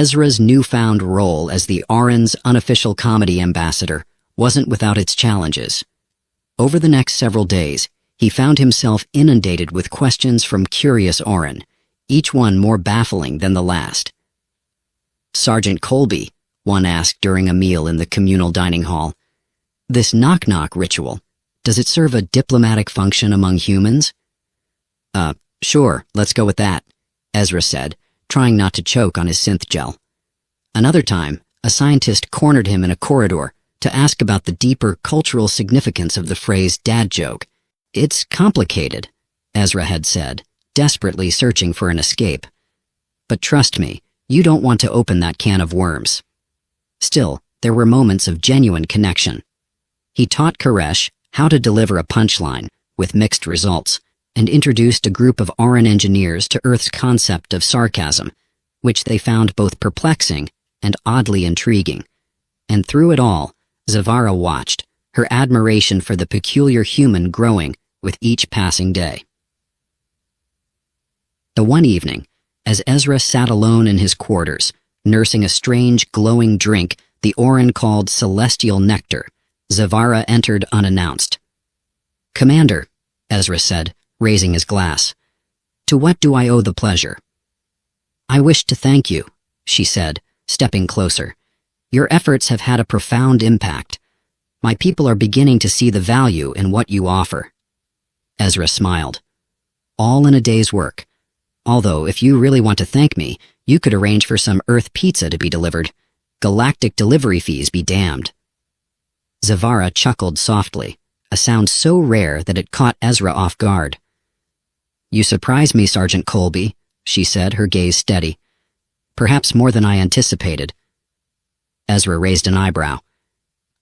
Ezra's newfound role as the Auron's unofficial comedy ambassador wasn't without its challenges. Over the next several days, he found himself inundated with questions from curious Auron, each one more baffling than the last. "Sergeant Colby," one asked during a meal in the communal dining hall, "this knock-knock ritual, does it serve a diplomatic function among humans?" Sure, let's go with that," Ezra said, trying not to choke on his synth gel. Another time, a scientist cornered him in a corridor to ask about the deeper cultural significance of the phrase dad joke. "It's complicated," Ezra had said, desperately searching for an escape. "But trust me, you don't want to open that can of worms." Still, there were moments of genuine connection. He taught Koresh how to deliver a punchline, with mixed results, and introduced a group of Auron engineers to Earth's concept of sarcasm, which they found both perplexing and oddly intriguing. And through it all, Zavara watched, her admiration for the peculiar human growing with each passing day. The one evening, as Ezra sat alone in his quarters, nursing a strange, glowing drink the Auron called celestial nectar, Zavara entered unannounced. "Commander," Ezra said, raising his glass, "to what do I owe the pleasure?" "I wish to thank you," she said, stepping closer. "Your efforts have had a profound impact. My people are beginning to see the value in what you offer." Ezra smiled. "All in a day's work. Although, if you really want to thank me, you could arrange for some Earth pizza to be delivered. Galactic delivery fees be damned." Zavara chuckled softly, a sound so rare that it caught Ezra off guard. "You surprise me, Sergeant Colby," she said, her gaze steady. "Perhaps more than I anticipated." Ezra raised an eyebrow.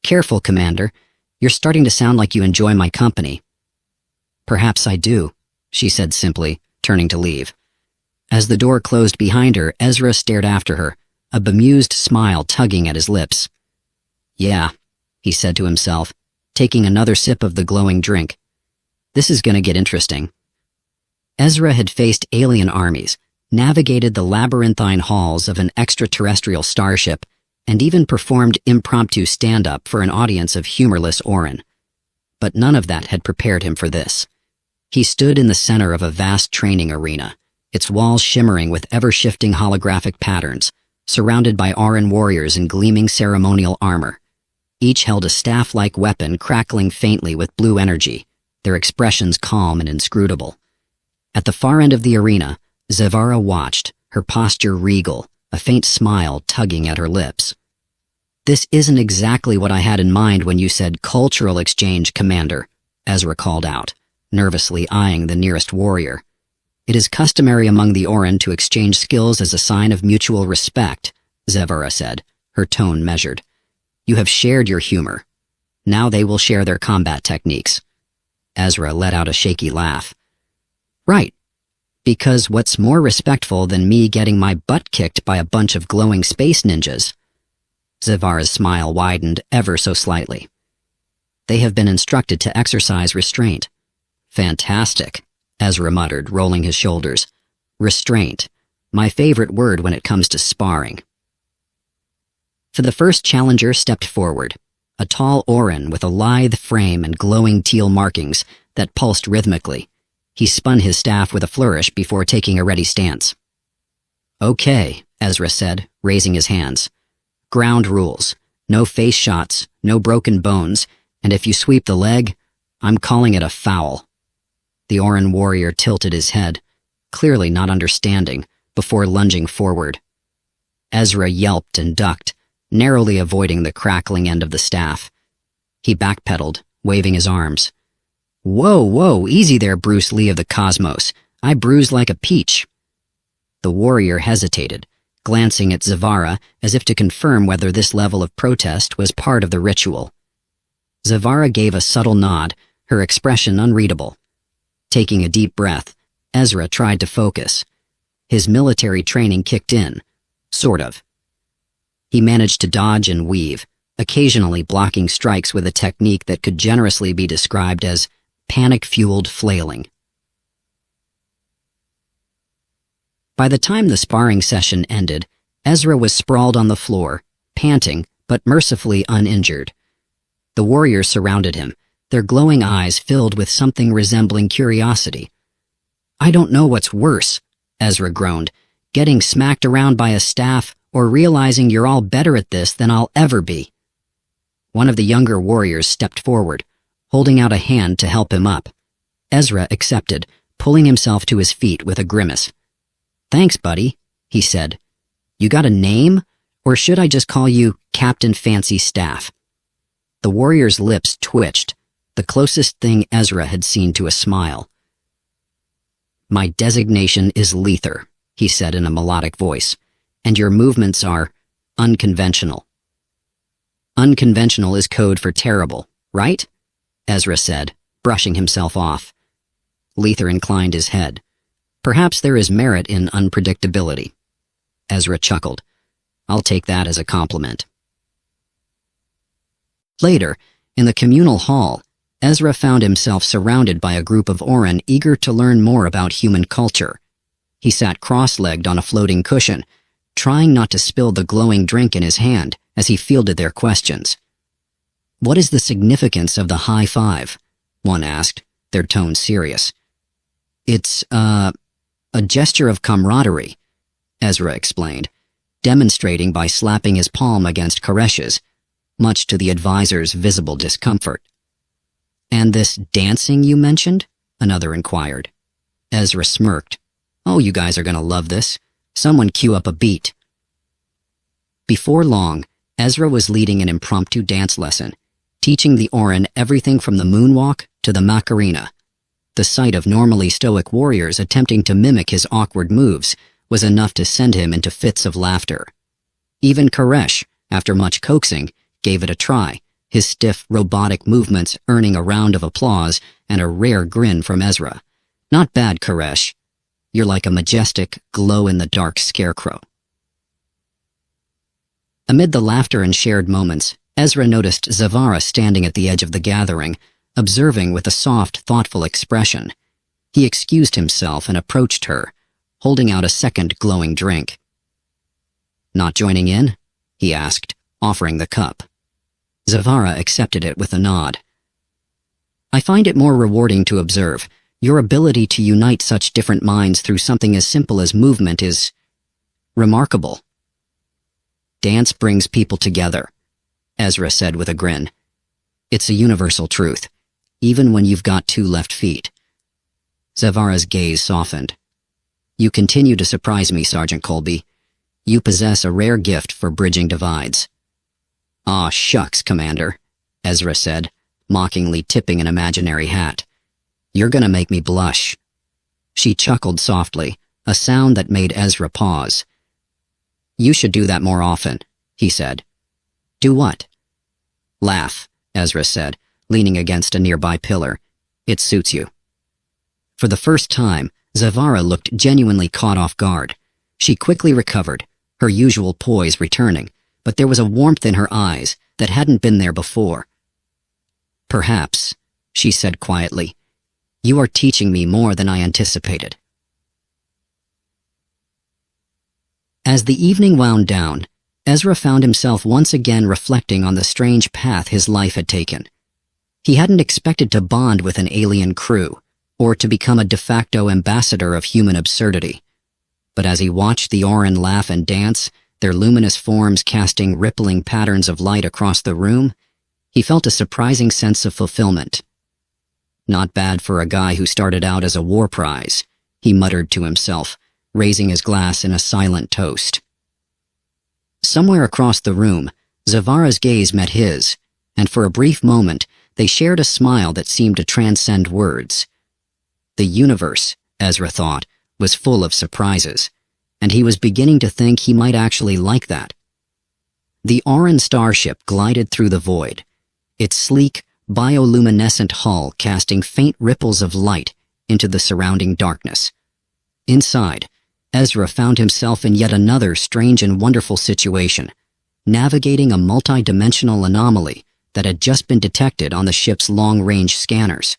"Careful, Commander. You're starting to sound like you enjoy my company." "Perhaps I do," she said simply, turning to leave. As the door closed behind her, Ezra stared after her, a bemused smile tugging at his lips. "Yeah," he said to himself, taking another sip of the glowing drink. "This is gonna get interesting." Ezra had faced alien armies, navigated the labyrinthine halls of an extraterrestrial starship, and even performed impromptu stand-up for an audience of humorless Auron. But none of that had prepared him for this. He stood in the center of a vast training arena, its walls shimmering with ever-shifting holographic patterns, surrounded by Auron warriors in gleaming ceremonial armor. Each held a staff-like weapon crackling faintly with blue energy, their expressions calm and inscrutable. At the far end of the arena, Zavara watched, her posture regal, a faint smile tugging at her lips. "This isn't exactly what I had in mind when you said cultural exchange, Commander," Ezra called out, nervously eyeing the nearest warrior. "It is customary among the Auron to exchange skills as a sign of mutual respect," Zavara said, her tone measured. "You have shared your humor. Now they will share their combat techniques." Ezra let out a shaky laugh. "Right. Because what's more respectful than me getting my butt kicked by a bunch of glowing space ninjas?" Zavara's smile widened ever so slightly. "They have been instructed to exercise restraint." "Fantastic," Ezra muttered, rolling his shoulders. "Restraint. My favorite word when it comes to sparring." For the first challenger stepped forward, a tall Auron with a lithe frame and glowing teal markings that pulsed rhythmically. He spun his staff with a flourish before taking a ready stance. "Okay," Ezra said, raising his hands. "Ground rules. No face shots, no broken bones, and if you sweep the leg, I'm calling it a foul." The Auron warrior tilted his head, clearly not understanding, before lunging forward. Ezra yelped and ducked, narrowly avoiding the crackling end of the staff. He backpedaled, waving his arms. Whoa, easy there, Bruce Lee of the cosmos. I bruise like a peach." The warrior hesitated, glancing at Zavara as if to confirm whether this level of protest was part of the ritual. Zavara gave a subtle nod, her expression unreadable. Taking a deep breath, Ezra tried to focus. His military training kicked in, sort of. He managed to dodge and weave, occasionally blocking strikes with a technique that could generously be described as panic-fueled flailing. By the time the sparring session ended, Ezra was sprawled on the floor, panting, but mercifully uninjured. The warriors surrounded him, their glowing eyes filled with something resembling curiosity. "I don't know what's worse," Ezra groaned, "getting smacked around by a staff or realizing you're all better at this than I'll ever be." One of the younger warriors stepped forward, holding out a hand to help him up. Ezra accepted, pulling himself to his feet with a grimace. "Thanks, buddy," he said. "You got a name? Or should I just call you Captain Fancy Staff?" The warrior's lips twitched, the closest thing Ezra had seen to a smile. "My designation is Lether," he said in a melodic voice, "and your movements are unconventional." "Unconventional is code for terrible, right?" Ezra said, brushing himself off. Lether inclined his head. "Perhaps there is merit in unpredictability." Ezra chuckled. "I'll take that as a compliment." Later, in the communal hall, Ezra found himself surrounded by a group of Orin eager to learn more about human culture. He sat cross-legged on a floating cushion, trying not to spill the glowing drink in his hand as he fielded their questions. "What is the significance of the high five?" one asked, their tone serious. "It's, a gesture of camaraderie," Ezra explained, demonstrating by slapping his palm against Koresh's, much to the advisor's visible discomfort. "And this dancing you mentioned?" another inquired. Ezra smirked. "Oh, you guys are gonna love this. Someone cue up a beat." Before long, Ezra was leading an impromptu dance lesson, teaching the Orin everything from the moonwalk to the Macarena. The sight of normally stoic warriors attempting to mimic his awkward moves was enough to send him into fits of laughter. Even Koresh, after much coaxing, gave it a try, his stiff, robotic movements earning a round of applause and a rare grin from Ezra. "Not bad, Koresh. You're like a majestic, glow-in-the-dark scarecrow." Amid the laughter and shared moments, Ezra noticed Zavara standing at the edge of the gathering, observing with a soft, thoughtful expression. He excused himself and approached her, holding out a second glowing drink. "Not joining in?" he asked, offering the cup. Zavara accepted it with a nod. "I find it more rewarding to observe. Your ability to unite such different minds through something as simple as movement is remarkable." "Dance brings people together," Ezra said with a grin. "It's a universal truth, even when you've got two left feet." Zavara's gaze softened. "You continue to surprise me, Sergeant Colby. You possess a rare gift for bridging divides." "Aw, shucks, Commander," Ezra said, mockingly tipping an imaginary hat. "You're gonna make me blush." She chuckled softly, a sound that made Ezra pause. "You should do that more often," he said. "Do what?" "Laugh," Ezra said, leaning against a nearby pillar. "It suits you." For the first time, Zavara looked genuinely caught off guard. She quickly recovered, her usual poise returning, but there was a warmth in her eyes that hadn't been there before. "Perhaps," she said quietly, "you are teaching me more than I anticipated." As the evening wound down, Ezra found himself once again reflecting on the strange path his life had taken. He hadn't expected to bond with an alien crew, or to become a de facto ambassador of human absurdity. But as he watched the Orin laugh and dance, their luminous forms casting rippling patterns of light across the room, he felt a surprising sense of fulfillment. "Not bad for a guy who started out as a war prize," he muttered to himself, raising his glass in a silent toast. Somewhere across the room, Zavara's gaze met his, and for a brief moment they shared a smile that seemed to transcend words. The universe, Ezra thought, was full of surprises, and he was beginning to think he might actually like that. The Orin starship glided through the void, its sleek, bioluminescent hull casting faint ripples of light into the surrounding darkness. Inside, Ezra found himself in yet another strange and wonderful situation, navigating a multi-dimensional anomaly that had just been detected on the ship's long-range scanners.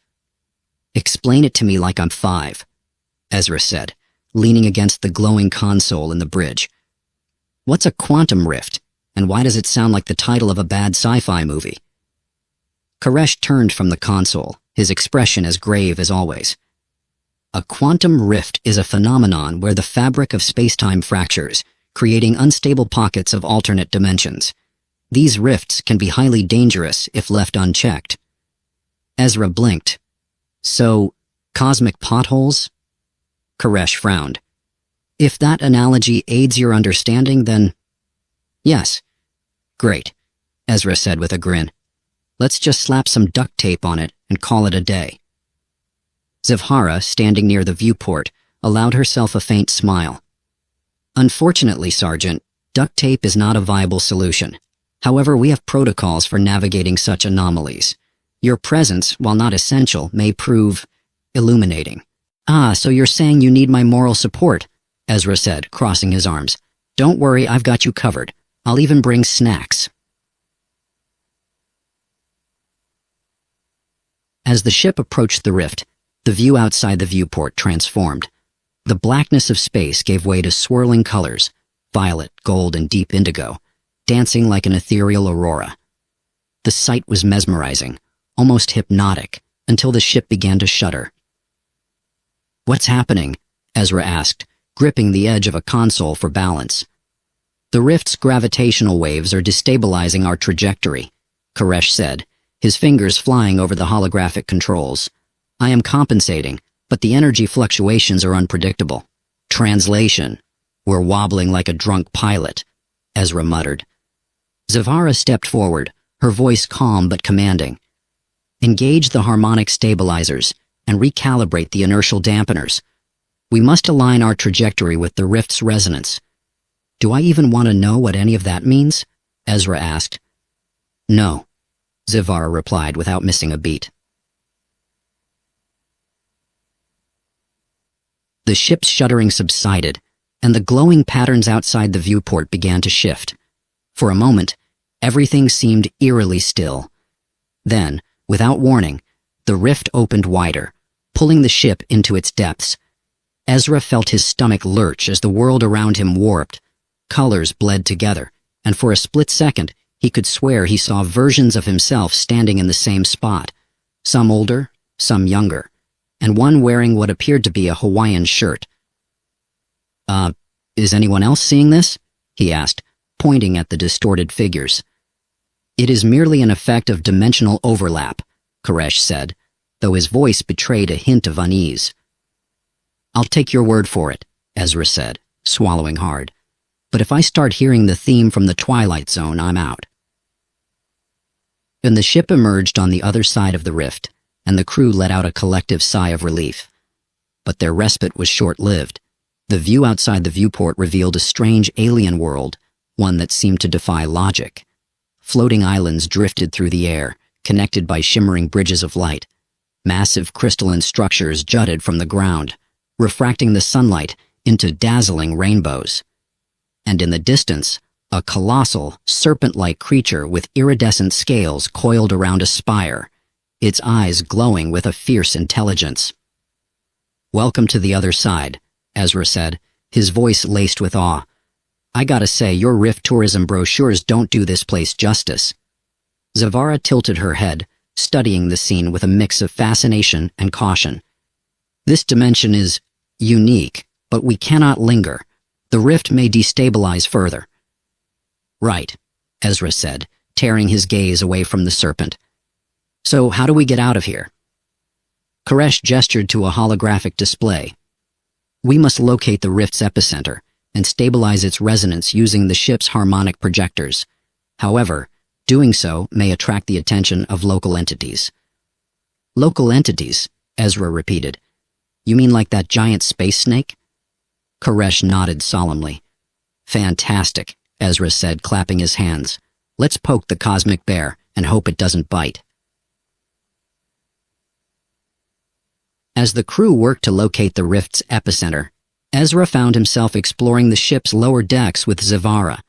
"Explain it to me like I'm 5, Ezra said, leaning against the glowing console in the bridge. What's a quantum rift, and why does it sound like the title of a bad sci-fi movie? Koresh turned from the console, his expression as grave as always. A quantum rift is a phenomenon where the fabric of space-time fractures, creating unstable pockets of alternate dimensions. These rifts can be highly dangerous if left unchecked. Ezra blinked. So, cosmic potholes? Koresh frowned. If that analogy aids your understanding, then... Yes. Great, Ezra said with a grin. Let's just slap some duct tape on it and call it a day. Zavhara, standing near the viewport, allowed herself a faint smile. Unfortunately, Sergeant, duct tape is not a viable solution. However, we have protocols for navigating such anomalies. Your presence, while not essential, may prove illuminating. Ah, so you're saying you need my moral support, Ezra said, crossing his arms. Don't worry, I've got you covered. I'll even bring snacks. As the ship approached the rift, the view outside the viewport transformed. The blackness of space gave way to swirling colors, violet, gold, and deep indigo, dancing like an ethereal aurora. The sight was mesmerizing, almost hypnotic, until the ship began to shudder. What's happening? Ezra asked, gripping the edge of a console for balance. The rift's gravitational waves are destabilizing our trajectory, Koresh said, his fingers flying over the holographic controls. I am compensating, but the energy fluctuations are unpredictable. Translation. We're wobbling like a drunk pilot, Ezra muttered. Zavhara stepped forward, her voice calm but commanding. Engage the harmonic stabilizers and recalibrate the inertial dampeners. We must align our trajectory with the rift's resonance. Do I even want to know what any of that means? Ezra asked. No, Zavhara replied without missing a beat. The ship's shuddering subsided, and the glowing patterns outside the viewport began to shift. For a moment, everything seemed eerily still. Then, without warning, the rift opened wider, pulling the ship into its depths. Ezra felt his stomach lurch as the world around him warped. Colors bled together, and for a split second, he could swear he saw versions of himself standing in the same spot, some older, some younger, and one wearing what appeared to be a Hawaiian shirt. Is anyone else seeing this? He asked, pointing at the distorted figures. It is merely an effect of dimensional overlap, Koresh said, though his voice betrayed a hint of unease. I'll take your word for it, Ezra said, swallowing hard. But if I start hearing the theme from the Twilight Zone, I'm out. Then the ship emerged on the other side of the rift, and the crew let out a collective sigh of relief. But their respite was short-lived. The view outside the viewport revealed a strange alien world, one that seemed to defy logic. Floating islands drifted through the air, connected by shimmering bridges of light. Massive crystalline structures jutted from the ground, refracting the sunlight into dazzling rainbows. And in the distance, a colossal, serpent-like creature with iridescent scales coiled around a spire, its eyes glowing with a fierce intelligence. Welcome to the other side, Ezra said, his voice laced with awe. I gotta say, your Rift tourism brochures don't do this place justice. Zavhara tilted her head, studying the scene with a mix of fascination and caution. This dimension is unique, but we cannot linger. The rift may destabilize further. Right, Ezra said, tearing his gaze away from the serpent. So how do we get out of here? Koresh gestured to a holographic display. We must locate the rift's epicenter and stabilize its resonance using the ship's harmonic projectors. However, doing so may attract the attention of local entities. Local entities, Ezra repeated. You mean like that giant space snake? Koresh nodded solemnly. Fantastic, Ezra said, clapping his hands. Let's poke the cosmic bear and hope it doesn't bite. As the crew worked to locate the rift's epicenter, Ezra found himself exploring the ship's lower decks with Zavhara.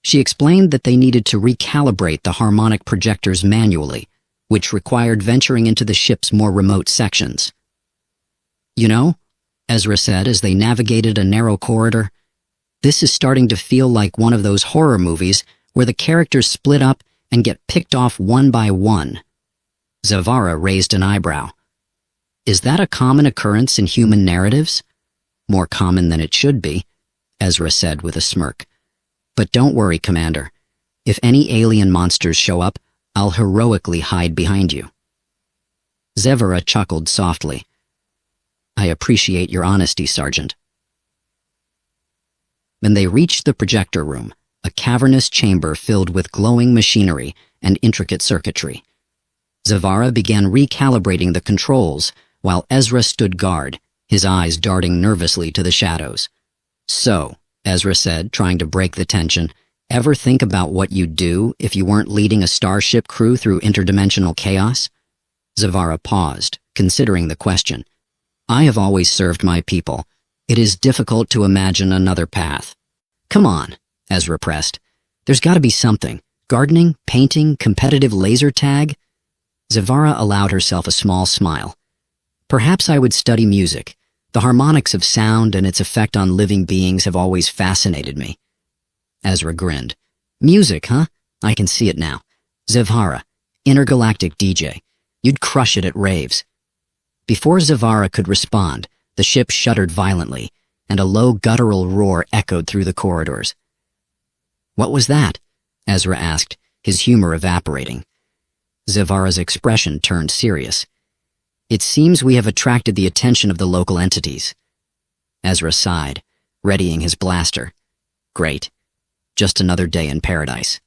She explained that they needed to recalibrate the harmonic projectors manually, which required venturing into the ship's more remote sections. You know, Ezra said as they navigated a narrow corridor, This is starting to feel like one of those horror movies where the characters split up and get picked off one by one. Zavara raised an eyebrow. Is that a common occurrence in human narratives? More common than it should be, Ezra said with a smirk. But don't worry, Commander. If any alien monsters show up, I'll heroically hide behind you. Zavara chuckled softly. I appreciate your honesty, Sergeant. When they reached the projector room, a cavernous chamber filled with glowing machinery and intricate circuitry. Zavara began recalibrating the controls while Ezra stood guard, his eyes darting nervously to the shadows. So, Ezra said, trying to break the tension, ever think about what you'd do if you weren't leading a starship crew through interdimensional chaos? Zavara paused, considering the question. I have always served my people. It is difficult to imagine another path. Come on, Ezra pressed. There's got to be something. Gardening, painting, competitive laser tag? Zavara allowed herself a small smile. Perhaps I would study music. The harmonics of sound and its effect on living beings have always fascinated me. Ezra grinned. Music, huh? I can see it now. Zavara, intergalactic DJ. You'd crush it at raves. Before Zavara could respond, the ship shuddered violently, and a low guttural roar echoed through the corridors. What was that? Ezra asked, his humor evaporating. Zavara's expression turned serious. It seems we have attracted the attention of the local entities. Ezra sighed, readying his blaster. Great. Just another day in paradise.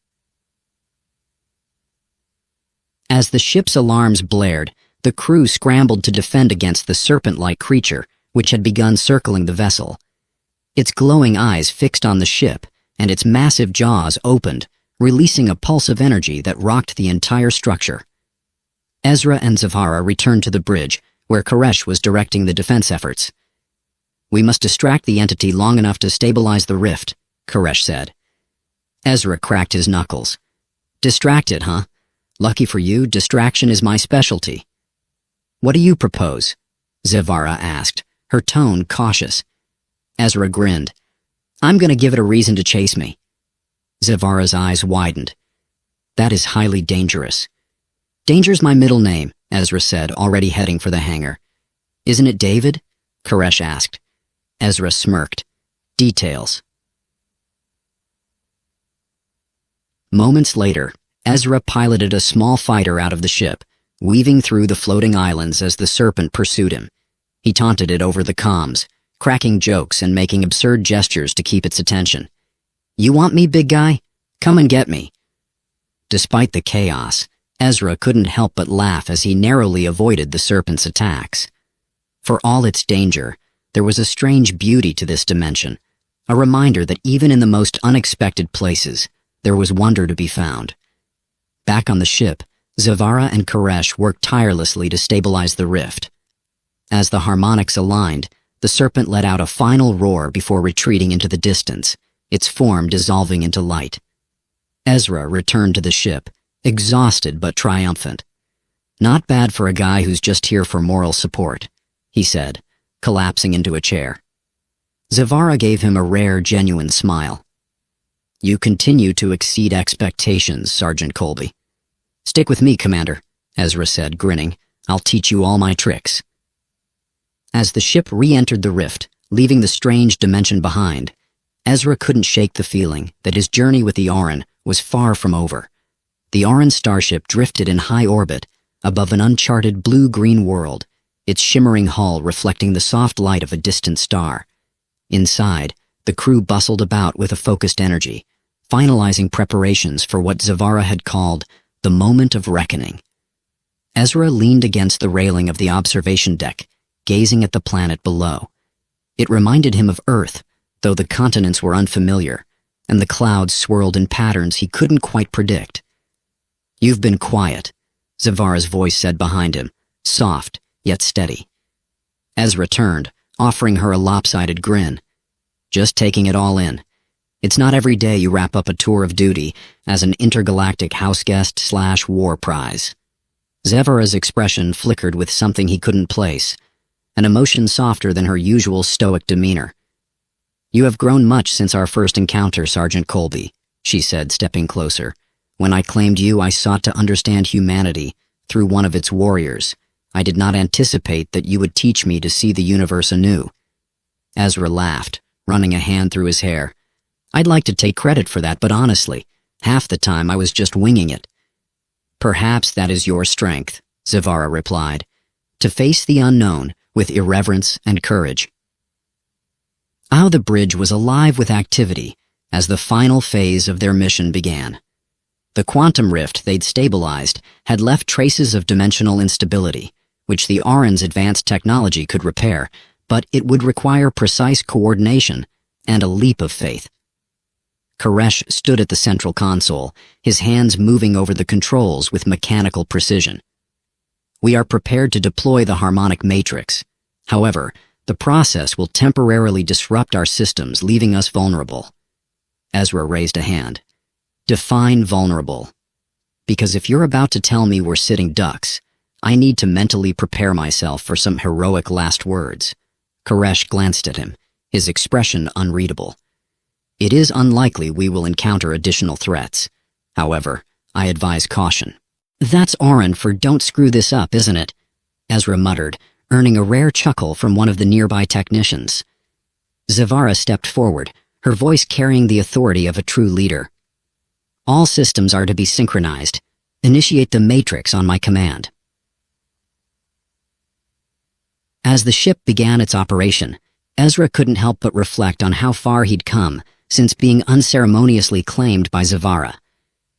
As the ship's alarms blared, the crew scrambled to defend against the serpent-like creature, which had begun circling the vessel. Its glowing eyes fixed on the ship, and its massive jaws opened, releasing a pulse of energy that rocked the entire structure. Ezra and Zavara returned to the bridge, where Koresh was directing the defense efforts. We must distract the entity long enough to stabilize the rift, Koresh said. Ezra cracked his knuckles. Distracted, huh? Lucky for you, distraction is my specialty. What do you propose? Zavara asked, her tone cautious. Ezra grinned. I'm going to give it a reason to chase me. Zavara's eyes widened. That is highly dangerous. Danger's my middle name, Ezra said, already heading for the hangar. Isn't it David? Koresh asked. Ezra smirked. Details. Moments later, Ezra piloted a small fighter out of the ship, weaving through the floating islands as the serpent pursued him. He taunted it over the comms, cracking jokes and making absurd gestures to keep its attention. You want me, big guy? Come and get me. Despite the chaos, Ezra couldn't help but laugh as he narrowly avoided the serpent's attacks. For all its danger, there was a strange beauty to this dimension, a reminder that even in the most unexpected places, there was wonder to be found. Back on the ship, Zavara and Koresh worked tirelessly to stabilize the rift. As the harmonics aligned, the serpent let out a final roar before retreating into the distance, its form dissolving into light. Ezra returned to the ship, exhausted but triumphant. Not bad for a guy who's just here for moral support, he said, collapsing into a chair. Zavara gave him a rare, genuine smile. You continue to exceed expectations, Sergeant Colby. Stick with me, Commander, Ezra said, grinning. I'll teach you all my tricks. As the ship re-entered the rift, leaving the strange dimension behind, Ezra couldn't shake the feeling that his journey with the Auran was far from over. The Auran starship drifted in high orbit above an uncharted blue-green world, its shimmering hull reflecting the soft light of a distant star. Inside, the crew bustled about with a focused energy, finalizing preparations for what Zavara had called the moment of reckoning. Ezra leaned against the railing of the observation deck, gazing at the planet below. It reminded him of Earth, though the continents were unfamiliar, and the clouds swirled in patterns he couldn't quite predict. You've been quiet, Zavara's voice said behind him, soft, yet steady. Ezra turned, offering her a lopsided grin. Just taking it all in. It's not every day you wrap up a tour of duty as an intergalactic houseguest/war prize. Zavara's expression flickered with something he couldn't place, an emotion softer than her usual stoic demeanor. "You have grown much since our first encounter, Sergeant Colby," she said, stepping closer. "When I claimed you, I sought to understand humanity through one of its warriors. I did not anticipate that you would teach me to see the universe anew." Ezra laughed, running a hand through his hair. "I'd like to take credit for that, but honestly, half the time I was just winging it." "Perhaps that is your strength," Zavara replied, "to face the unknown with irreverence and courage." The bridge was alive with activity as the final phase of their mission began. The quantum rift they'd stabilized had left traces of dimensional instability, which the Auron's advanced technology could repair, but it would require precise coordination and a leap of faith. Koresh stood at the central console, his hands moving over the controls with mechanical precision. "We are prepared to deploy the harmonic matrix. However, the process will temporarily disrupt our systems, leaving us vulnerable." Ezra raised a hand. "Define vulnerable. Because if you're about to tell me we're sitting ducks, I need to mentally prepare myself for some heroic last words." Koresh glanced at him, his expression unreadable. "It is unlikely we will encounter additional threats. However, I advise caution." "That's Auron for don't screw this up, isn't it?" Ezra muttered, earning a rare chuckle from one of the nearby technicians. Zavara stepped forward, her voice carrying the authority of a true leader. "All systems are to be synchronized. Initiate the matrix on my command." As the ship began its operation, Ezra couldn't help but reflect on how far he'd come since being unceremoniously claimed by Zavara.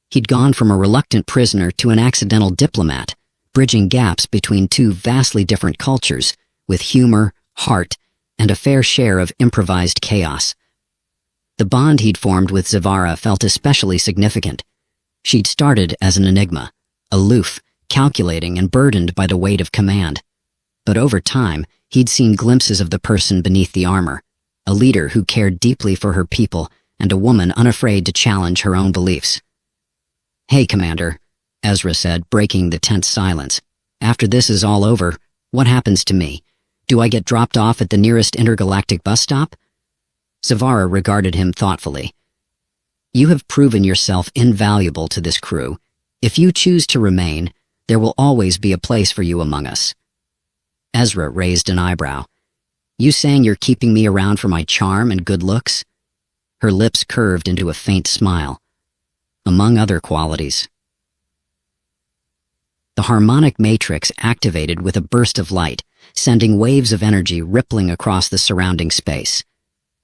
He'd gone from a reluctant prisoner to an accidental diplomat, bridging gaps between two vastly different cultures, with humor, heart, and a fair share of improvised chaos. The bond he'd formed with Zavara felt especially significant. She'd started as an enigma, aloof, calculating, and burdened by the weight of command. But over time, he'd seen glimpses of the person beneath the armor, a leader who cared deeply for her people and a woman unafraid to challenge her own beliefs. "Hey, Commander," Ezra said, breaking the tense silence. "After this is all over, what happens to me? Do I get dropped off at the nearest intergalactic bus stop?" Zavara regarded him thoughtfully. "You have proven yourself invaluable to this crew. If you choose to remain, there will always be a place for you among us." Ezra raised an eyebrow. "You saying you're keeping me around for my charm and good looks?" Her lips curved into a faint smile. "Among other qualities." The harmonic matrix activated with a burst of light, sending waves of energy rippling across the surrounding space.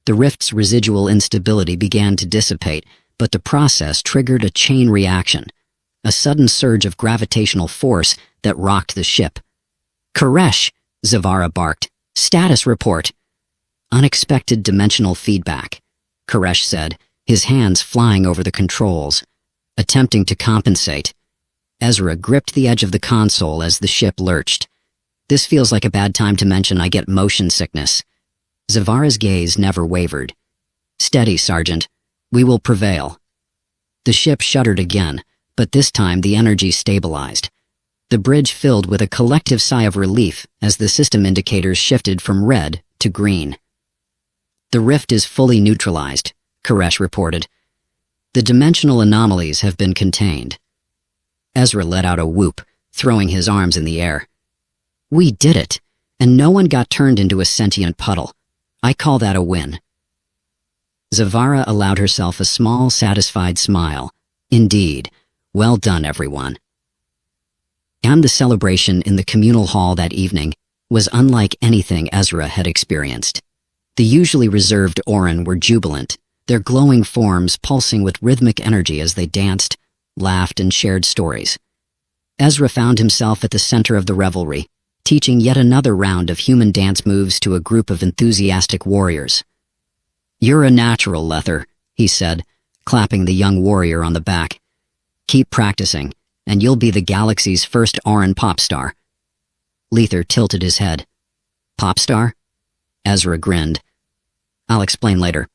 The rift's residual instability began to dissipate, but the process triggered a chain reaction, a sudden surge of gravitational force that rocked the ship. "Koresh!" Zavara barked. "Status report!" "Unexpected dimensional feedback," Koresh said, his hands flying over the controls. Attempting to compensate, Ezra gripped the edge of the console as the ship lurched. "This feels like a bad time to mention I get motion sickness." Zavara's gaze never wavered. "Steady, Sergeant. We will prevail." The ship shuddered again, but this time the energy stabilized. The bridge filled with a collective sigh of relief as the system indicators shifted from red to green. "The rift is fully neutralized," Koresh reported. "The dimensional anomalies have been contained." Ezra let out a whoop, throwing his arms in the air. "We did it, and no one got turned into a sentient puddle. I call that a win." Zavara allowed herself a small, satisfied smile. "Indeed. Well done, everyone." And the celebration in the communal hall that evening was unlike anything Ezra had experienced. The usually reserved Auron were jubilant, their glowing forms pulsing with rhythmic energy as they danced, laughed, and shared stories. Ezra found himself at the center of the revelry, teaching yet another round of human dance moves to a group of enthusiastic warriors. "You're a natural, Lether," he said, clapping the young warrior on the back. "Keep practicing, and you'll be the galaxy's first Auron pop star." Lether tilted his head. "Pop star?" Ezra grinned. "I'll explain later.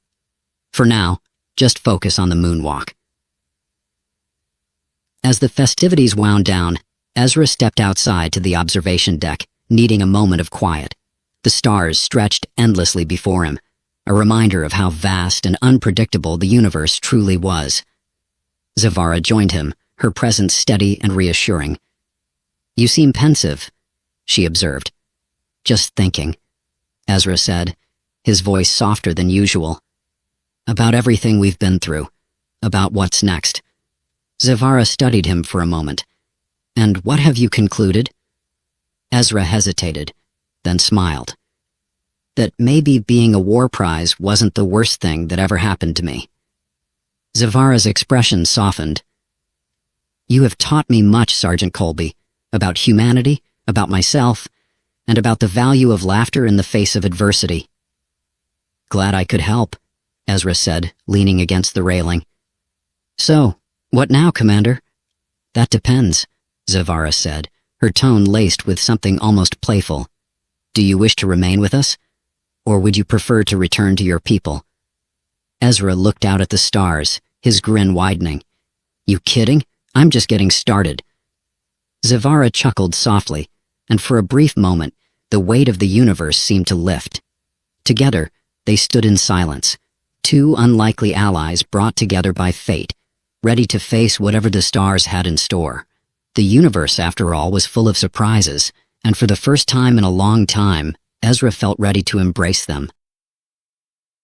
For now, just focus on the moonwalk." As the festivities wound down, Ezra stepped outside to the observation deck, needing a moment of quiet. The stars stretched endlessly before him, a reminder of how vast and unpredictable the universe truly was. Zavara joined him, her presence steady and reassuring. "You seem pensive," she observed. "Just thinking," Ezra said, his voice softer than usual. "About everything we've been through, about what's next." Zavara studied him for a moment. "And what have you concluded?" Ezra hesitated, then smiled. "That maybe being a war prize wasn't the worst thing that ever happened to me." Zavara's expression softened. "You have taught me much, Sergeant Colby, about humanity, about myself, and about the value of laughter in the face of adversity." "Glad I could help," Ezra said, leaning against the railing. "So, what now, Commander?" "That depends," Zavara said, her tone laced with something almost playful. "Do you wish to remain with us? Or would you prefer to return to your people?" Ezra looked out at the stars, his grin widening. "You kidding? I'm just getting started." Zavara chuckled softly, and for a brief moment, the weight of the universe seemed to lift. Together, they stood in silence, two unlikely allies brought together by fate, ready to face whatever the stars had in store. The universe, after all, was full of surprises, and for the first time in a long time, Ezra felt ready to embrace them.